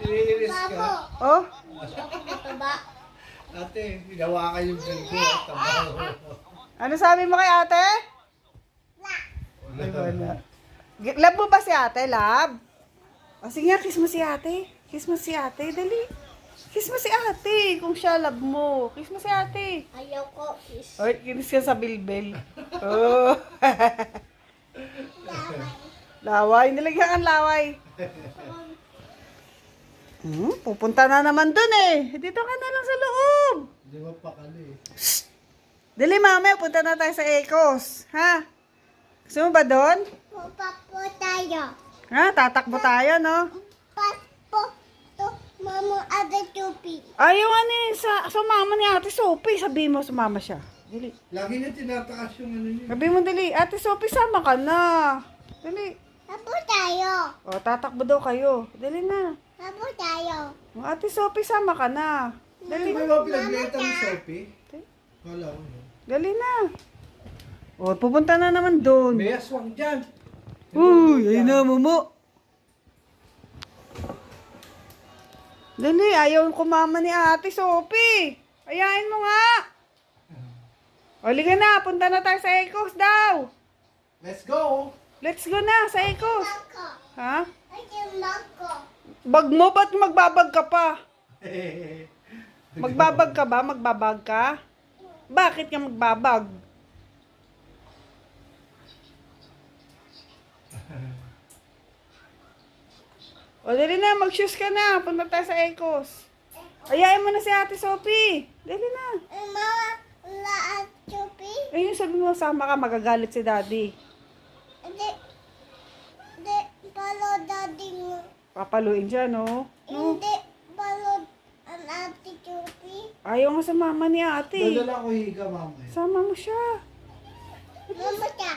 Iniinis ka. Oh, Ako mataba. Ate, hinawakan yung ganito at tabaho. ano sabi mo kay ate? Ay, wala. Love mo ba si ate, love? O sige nga, kiss mo si ate. Kiss mo si ate, dali. Kiss mo si ate, kung siya love mo. Kiss mo si ate. Ayaw ko is Or, kiss ka sa bilbil. Oh. Laway, nilagyan ang laway. Pupunta na naman dun eh. Dito ka na lang sa loob. Di ba pakali? Dali mamaya, punta na tayo sa Ecos. Ha? Gusto mo ba doon? Papo tayo. Ha? Tatakbo tayo, no? Papo to mama ada chupi. Ayaw nga ni sa mama ni Ate Sophie. Sabihin mo, sumama siya. Dali. Lagi niya tinataas yung ano niya. Sabihin mo, dali. Ate Sophie, sama ka na. Dali. Papo tayo. O, tatakbo daw kayo. Dali na. Papo tayo. O, Ate Sophie, sama ka na. Dali ba yung pinagleta ni Sophie? Wala ko. Dali na. O, pupunta na naman doon. May aswang dyan. Uy, ayun na, Momo. Dali, ayaw kumama ni Ate Sophie. Ayain mo nga. O, liga na. Punta na tayo sa Ecos daw. Let's go! Let's go na sa Ecos. Ako. Ha? Ay, ako. Bag mo, ba't magbabag ka pa? Magbabag ka ba? Magbabag ka? Bakit ka magbabag? O, dali na, mag-shoes ka na. Punta tayo sa Ecos. Ayayin mo na si Ate Sophie. Dali na. Mama, wala at chupi. Ayun, sabi mo, sama ka, magagalit si Daddy. Hindi. Hindi. Palo daddy mo. Papaluin siya, no? Hindi. Palo ang ate chupi. Ayaw nga sa mama ni Ate. Doon na ako higa mamaya. Sama mo siya. Mama ka.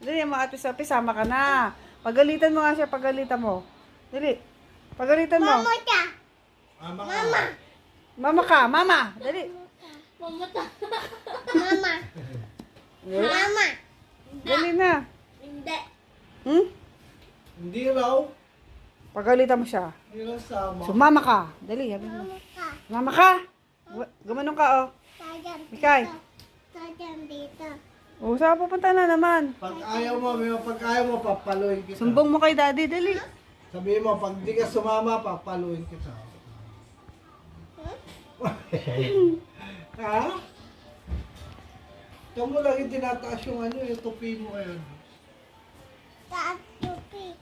Dali, mga Ate Sophie, sama ka na. Pagalitan mo nga siya, pagalitan mo. Dali. Pagalitan mo. Mama ka. Mama ka. Mama. Mama ka, mama. Dali. Mama ka. Mama. Mama. Dali na. Hindi. Hmm? Hindi raw. Pagalitan mo siya. Hindi raw sama. Sumama ka. Dali, sabi mo. Mama ka. Mama ka. Gumanong ka, oh. Sayan Mikay. dito. Sayan dito. Oh, saan pupunta na naman? Pag ayaw mo, papaluin kita. Sumbong mo kay Daddy, dali. Sabihin mo, pag di ka sumama, papaluin kita. Ha? Ito mo lang yung tinataas yung ano, yung tupi mo ngayon. Taas chupi.